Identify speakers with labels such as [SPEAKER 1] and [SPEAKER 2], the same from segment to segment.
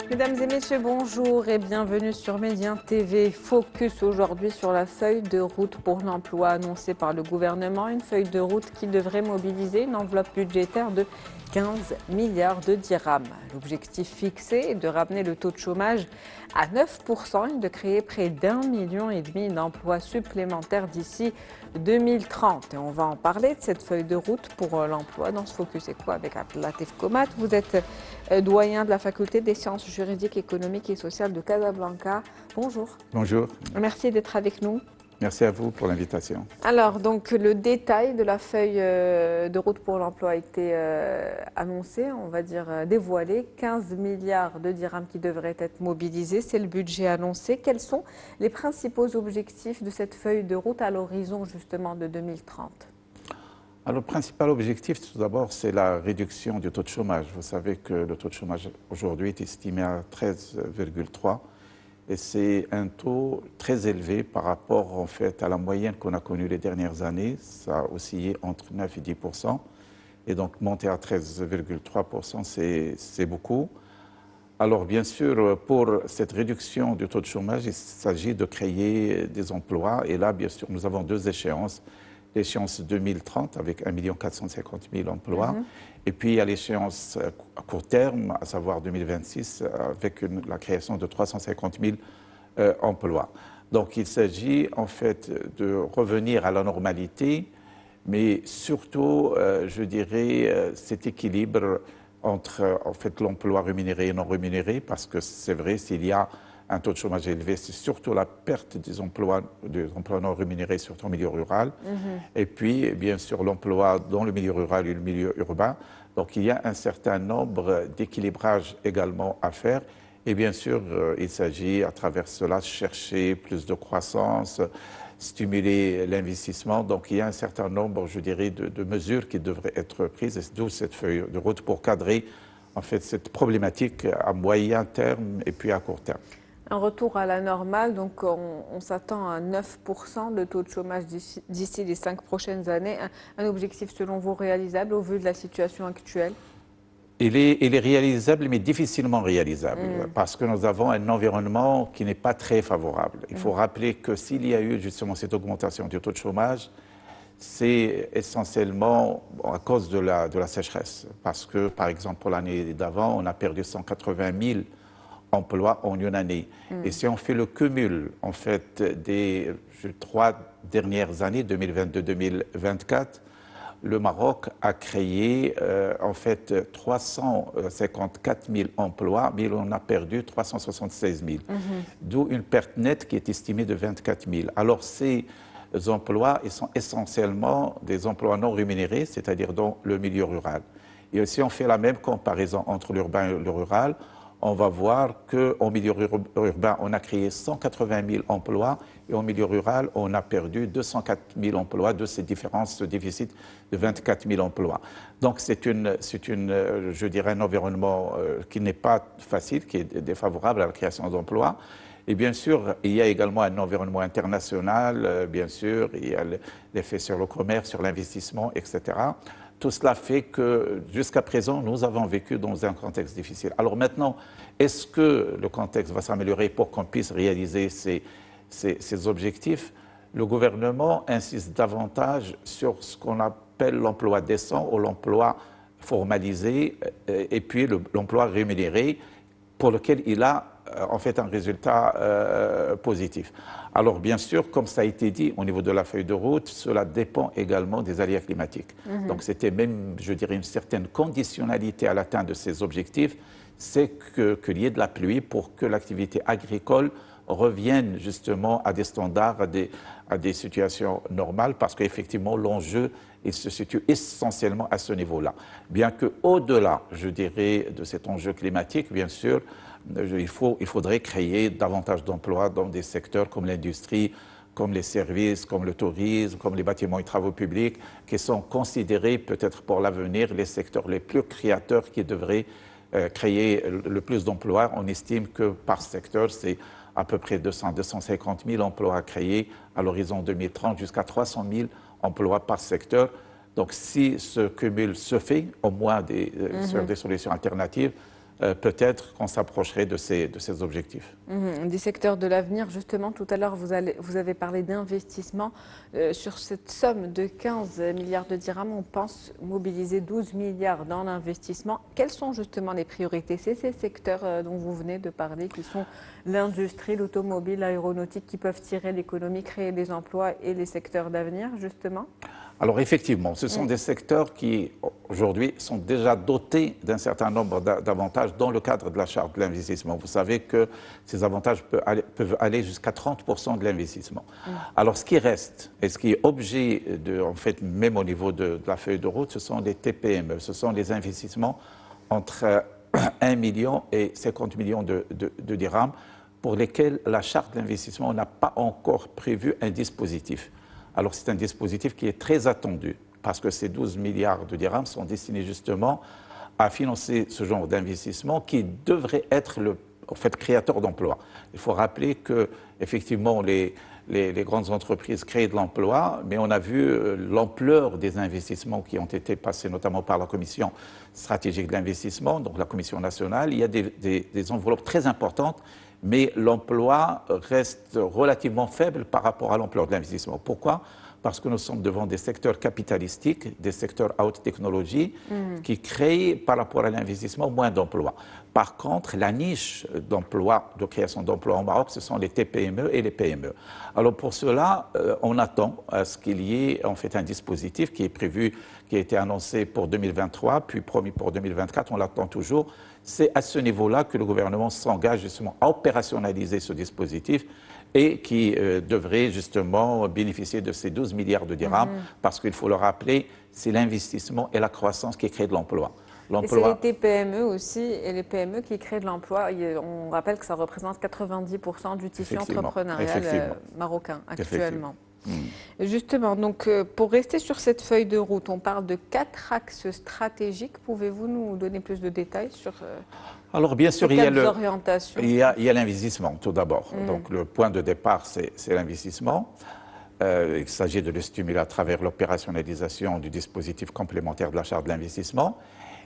[SPEAKER 1] Mesdames et messieurs, bonjour et bienvenue sur Médien TV. Focus aujourd'hui sur la feuille de route pour l'emploi annoncée par le gouvernement. Une feuille de route qui devrait mobiliser une enveloppe budgétaire de 15 milliards de dirhams. L'objectif fixé est de ramener le taux de chômage à 9% et de créer près d'1,5 million d'emplois supplémentaires d'ici 2030. Et on va en parler de cette feuille de route pour l'emploi dans ce Focus Eco avec Abdelatif Komat. Vous êtes doyen de la faculté des sciences juridiques, économiques et sociales de Casablanca. Bonjour.
[SPEAKER 2] Bonjour.
[SPEAKER 1] Merci d'être avec nous.
[SPEAKER 2] Merci à vous pour l'invitation.
[SPEAKER 1] Alors, donc, le détail de la feuille de route pour l'emploi a été annoncé, on va dire dévoilé. 15 milliards de dirhams qui devraient être mobilisés, c'est le budget annoncé. Quels sont les principaux objectifs de cette feuille de route à l'horizon justement de 2030 ?
[SPEAKER 2] Alors, le principal objectif, tout d'abord, c'est la réduction du taux de chômage. Vous savez que le taux de chômage aujourd'hui est estimé à 13,3 et c'est un taux très élevé par rapport en fait à la moyenne qu'on a connue les dernières années. Ça a oscillé entre 9 et 10%. Et donc, monter à 13,3%, c'est beaucoup. Alors, bien sûr, pour cette réduction du taux de chômage, il s'agit de créer des emplois. Et là, bien sûr, nous avons deux échéances. L'échéance 2030 avec 1 450 000 emplois. Et puis il y a l'échéance à court terme, à savoir 2026, avec la création de 350 000 emplois. Donc il s'agit en fait de revenir à la normalité, mais surtout, je dirais, cet équilibre entre en fait, l'emploi rémunéré et non rémunéré, parce que c'est vrai, s'il y a un taux de chômage élevé, c'est surtout la perte des emplois non rémunérés, surtout en milieu rural. Et puis, bien sûr, l'emploi dans le milieu rural et le milieu urbain. Donc, il y a un certain nombre d'équilibrages également à faire. Et bien sûr, il s'agit à travers cela de chercher plus de croissance, stimuler l'investissement. Donc, il y a un certain nombre, je dirais, de mesures qui devraient être prises. Et d'où cette feuille de route pour cadrer en fait cette problématique à moyen terme et puis à court terme.
[SPEAKER 1] Un retour à la normale, donc on s'attend à 9% de taux de chômage d'ici les 5 prochaines années. Un objectif selon vous réalisable au vu de la situation actuelle ?
[SPEAKER 2] Il est réalisable, mais difficilement réalisable, parce que nous avons un environnement qui n'est pas très favorable. Il faut rappeler que s'il y a eu justement cette augmentation du taux de chômage, c'est essentiellement à cause de la sécheresse. Parce que, par exemple, pour l'année d'avant, on a perdu 180 000 emplois en une année. Et si on fait le cumul, en fait, des 3 dernières années, 2022-2024, le Maroc a créé, en fait, 354 000 emplois, mais on a perdu 376 000. D'où une perte nette qui est estimée de 24 000. Alors, ces emplois, ils sont essentiellement des emplois non rémunérés, c'est-à-dire dans le milieu rural. Et si on fait la même comparaison entre l'urbain et le rural, on va voir qu'au milieu urbain, on a créé 180 000 emplois et au milieu rural, on a perdu 204 000 emplois de ces différences, ce déficit de 24 000 emplois. Donc c'est je dirais, un environnement qui n'est pas facile, qui est défavorable à la création d'emplois. Et bien sûr, il y a également un environnement international, bien sûr, il y a l'effet sur le commerce, sur l'investissement, etc. Tout cela fait que, jusqu'à présent, nous avons vécu dans un contexte difficile. Alors maintenant, est-ce que le contexte va s'améliorer pour qu'on puisse réaliser ces objectifs? Le gouvernement insiste davantage sur ce qu'on appelle l'emploi décent ou l'emploi formalisé et puis l'emploi rémunéré pour lequel il a en fait un résultat positif. Alors bien sûr, comme ça a été dit au niveau de la feuille de route, cela dépend également des aléas climatiques. Donc c'était même, je dirais, une certaine conditionnalité à l'atteinte de ces objectifs, c'est qu'il y ait de la pluie pour que l'activité agricole revienne justement à des standards, à des situations normales, parce qu'effectivement l'enjeu il se situe essentiellement à ce niveau-là. Bien qu'au-delà, je dirais, de cet enjeu climatique, bien sûr, il faudrait créer davantage d'emplois dans des secteurs comme l'industrie, comme les services, comme le tourisme, comme les bâtiments et travaux publics, qui sont considérés peut-être pour l'avenir les secteurs les plus créateurs qui devraient créer le plus d'emplois. On estime que par secteur, c'est à peu près 200-250 000 emplois à créer à l'horizon 2030, jusqu'à 300 000 emplois par secteur. Donc si ce cumul se fait, au moins sur des solutions alternatives, peut-être qu'on s'approcherait de ces objectifs.
[SPEAKER 1] Des secteurs de l'avenir, justement, tout à l'heure, vous avez parlé d'investissement. Sur cette somme de 15 milliards de dirhams, on pense mobiliser 12 milliards dans l'investissement. Quelles sont justement les priorités? C'est ces secteurs dont vous venez de parler, qui sont l'industrie, l'automobile, l'aéronautique, qui peuvent tirer l'économie, créer des emplois, et les secteurs d'avenir, justement?
[SPEAKER 2] Alors effectivement, ce sont des secteurs qui, aujourd'hui, sont déjà dotés d'un certain nombre d'avantages dans le cadre de la charte de l'investissement. Vous savez que ces avantages peuvent aller jusqu'à 30% de l'investissement. Alors ce qui reste, et ce qui est objet, en fait, même au niveau de la feuille de route, ce sont les TPME, ce sont les investissements entre 1 million et 50 millions de dirhams, pour lesquels la charte de l'investissement n'a pas encore prévu un dispositif. Alors c'est un dispositif qui est très attendu parce que ces 12 milliards de dirhams sont destinés justement à financer ce genre d'investissement qui devrait être en fait, créateur d'emplois. Il faut rappeler que effectivement les grandes entreprises créent de l'emploi, mais on a vu l'ampleur des investissements qui ont été passés notamment par la Commission stratégique de l'investissement, donc la Commission nationale. Il y a des enveloppes très importantes, mais l'emploi reste relativement faible par rapport à l'ampleur de l'investissement. Pourquoi? Parce que nous sommes devant des secteurs capitalistiques, des secteurs à haute technologie, qui créent par rapport à l'investissement moins d'emplois. Par contre, la niche d'emploi, de création d'emplois au Maroc, ce sont les TPME et les PME. Alors pour cela, on attend à ce qu'il y ait en fait un dispositif qui est prévu, qui a été annoncé pour 2023, puis promis pour 2024, on l'attend toujours. C'est à ce niveau-là que le gouvernement s'engage justement à opérationnaliser ce dispositif et qui devrait justement bénéficier de ces 12 milliards de dirhams, parce qu'il faut le rappeler, c'est l'investissement et la croissance qui créent de l'emploi.
[SPEAKER 1] Et c'est les TPME aussi et les PME qui créent de l'emploi. On rappelle que ça représente 90% du tissu entrepreneurial marocain actuellement. Justement, donc pour rester sur cette feuille de route, on parle de 4 axes stratégiques. Pouvez-vous nous donner plus de détails sur
[SPEAKER 2] Alors bien sûr,
[SPEAKER 1] ces 4 orientations?
[SPEAKER 2] Il y a l'investissement tout d'abord. Donc le point de départ, c'est l'investissement. Il s'agit de le stimuler à travers l'opérationnalisation du dispositif complémentaire de la charte de l'investissement.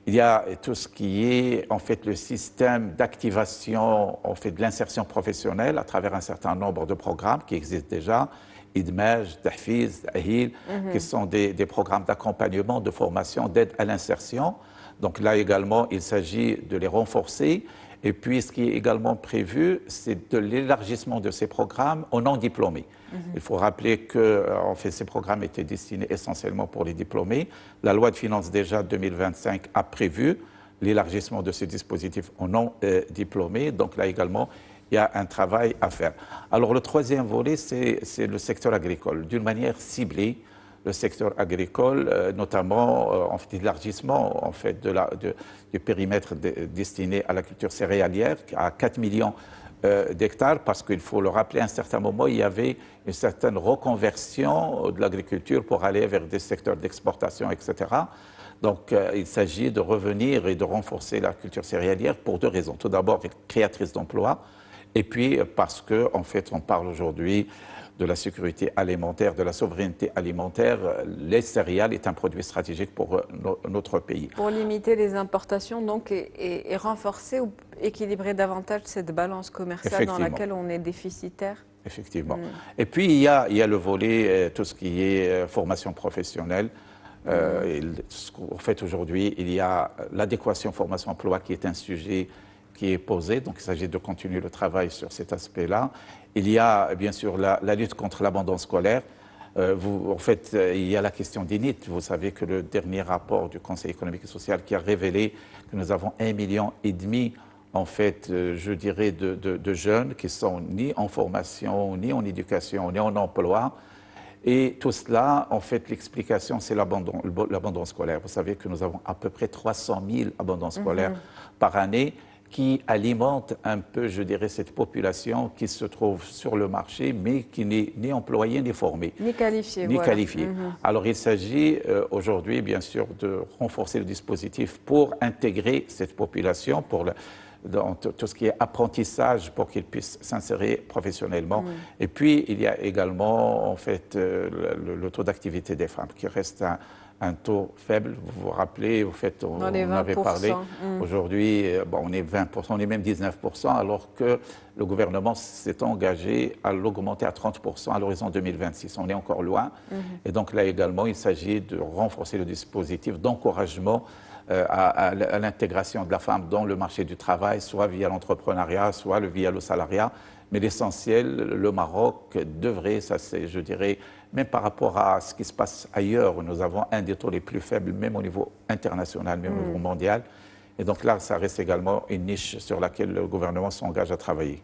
[SPEAKER 2] Il y a tout ce qui est en fait le système d'activation en fait, de l'insertion professionnelle à travers un certain nombre de programmes qui existent déjà. IDMAJ, Tahfiz, Ahil, qui sont des programmes d'accompagnement, de formation, d'aide à l'insertion. Donc là également, il s'agit de les renforcer. Et puis, ce qui est également prévu, c'est de l'élargissement de ces programmes aux non-diplômés. Il faut rappeler que en fait, ces programmes étaient destinés essentiellement pour les diplômés. La loi de finances déjà 2025 a prévu l'élargissement de ces dispositifs aux non-diplômés. Donc là également, il y a un travail à faire. Alors le troisième volet, c'est le secteur agricole, d'une manière ciblée. Le secteur agricole, notamment en fait, l'élargissement en fait, du périmètre destiné à la culture céréalière à 4 millions d'hectares, parce qu'il faut le rappeler, à un certain moment, il y avait une certaine reconversion de l'agriculture pour aller vers des secteurs d'exportation, etc. Donc, il s'agit de revenir et de renforcer la culture céréalière pour 2 raisons. Tout d'abord, créatrice d'emplois, et puis parce que, en fait, on parle aujourd'hui de la sécurité alimentaire, de la souveraineté alimentaire. Les céréales est un produit stratégique pour notre pays.
[SPEAKER 1] Pour limiter les importations donc, et renforcer ou équilibrer davantage cette balance commerciale dans laquelle on est déficitaire.
[SPEAKER 2] Effectivement. Et puis il y a le volet, tout ce qui est formation professionnelle. En fait, aujourd'hui, il y a l'adéquation formation-emploi qui est un sujet qui est posé, donc il s'agit de continuer le travail sur cet aspect-là. Il y a bien sûr la lutte contre l'abandon scolaire. En fait, il y a la question des NEET. Vous savez que le dernier rapport du Conseil économique et social qui a révélé que nous avons 1,5 million en fait, je dirais, de jeunes qui sont ni en formation, ni en éducation, ni en emploi. Et tout cela, en fait, l'explication, c'est l'abandon scolaire. Vous savez que nous avons à peu près 300 000 abandons scolaires par année, qui alimente un peu, je dirais, cette population qui se trouve sur le marché, mais qui n'est ni employée ni formée.
[SPEAKER 1] Ni qualifiée.
[SPEAKER 2] Ni qualifiée. Alors il s'agit aujourd'hui, bien sûr, de renforcer le dispositif pour intégrer cette population, pour dans tout ce qui est apprentissage pour qu'ils puissent s'insérer professionnellement. Et puis, il y a également, en fait, le taux d'activité des femmes qui reste un taux faible. Vous vous rappelez, on avait parlé. Aujourd'hui, bon, on est 20%, on est même 19%, alors que le gouvernement s'est engagé à l'augmenter à 30% à l'horizon 2026. On est encore loin. Et donc là également, il s'agit de renforcer le dispositif d'encouragement à l'intégration de la femme dans le marché du travail, soit via l'entrepreneuriat, soit via le salariat. Mais l'essentiel, le Maroc devrait, ça c'est, je dirais, même par rapport à ce qui se passe ailleurs, où nous avons un des taux les plus faibles, même au niveau international, même au niveau mondial. Et donc là, ça reste également une niche sur laquelle le gouvernement s'engage à travailler.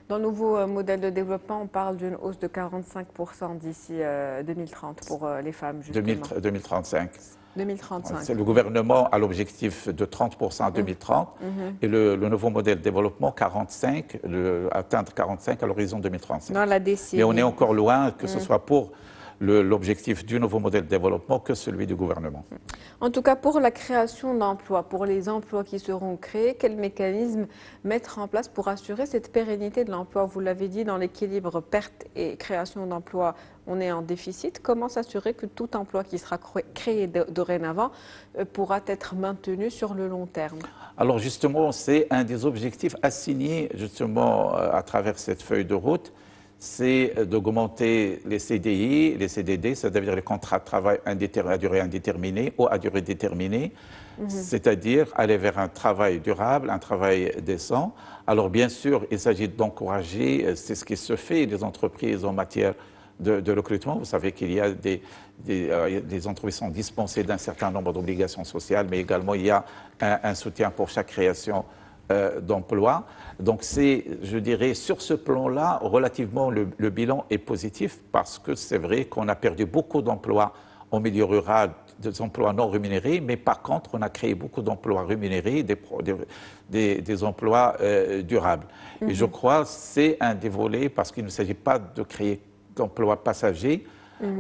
[SPEAKER 1] Dans le nouveau modèle de développement, on parle d'une hausse de 45% d'ici 2030 pour les femmes, justement.
[SPEAKER 2] 2035.
[SPEAKER 1] 2035.
[SPEAKER 2] Le gouvernement a l'objectif de 30% en 2030 et le nouveau modèle de développement, 45, atteindre 45 à l'horizon 2035.
[SPEAKER 1] Dans la décennie.
[SPEAKER 2] Mais on est encore loin, que ce soit pour l'objectif du nouveau modèle de développement que celui du gouvernement.
[SPEAKER 1] En tout cas, pour la création d'emplois, pour les emplois qui seront créés, quel mécanisme mettre en place pour assurer cette pérennité de l'emploi? Vous l'avez dit, dans l'équilibre perte et création d'emplois, on est en déficit. Comment s'assurer que tout emploi qui sera créé dorénavant pourra être maintenu sur le long terme?
[SPEAKER 2] Alors justement, c'est un des objectifs assignés justement à travers cette feuille de route, c'est d'augmenter les CDI, les CDD, c'est-à-dire les contrats de travail à durée indéterminée ou à durée déterminée, c'est-à-dire aller vers un travail durable, un travail décent. Alors bien sûr, il s'agit d'encourager, c'est ce qui se fait, les entreprises en matière de recrutement. Vous savez qu'il y a des entreprises qui sont dispensées d'un certain nombre d'obligations sociales, mais également il y a un soutien pour chaque création d'emplois. Donc c'est, je dirais, sur ce plan-là, relativement le bilan est positif parce que c'est vrai qu'on a perdu beaucoup d'emplois en milieu rural, des emplois non rémunérés, mais par contre, on a créé beaucoup d'emplois rémunérés, des emplois durables. Et je crois que c'est un des volets parce qu'il ne s'agit pas de créer d'emplois passagers,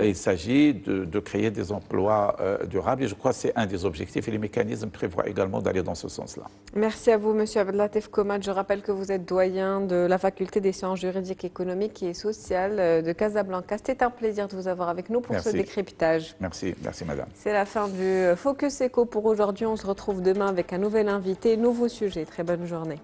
[SPEAKER 2] il s'agit de créer des emplois durables et je crois que c'est un des objectifs et les mécanismes prévoient également d'aller dans ce sens-là.
[SPEAKER 1] Merci à vous, Monsieur Abdellatif Komad. Je rappelle que vous êtes doyen de la faculté des sciences juridiques, économiques et sociales de Casablanca. C'était un plaisir de vous avoir avec nous pour ce décryptage.
[SPEAKER 2] Merci, merci madame.
[SPEAKER 1] C'est la fin du Focus Eco pour aujourd'hui. On se retrouve demain avec un nouvel invité, nouveau sujet. Très bonne journée.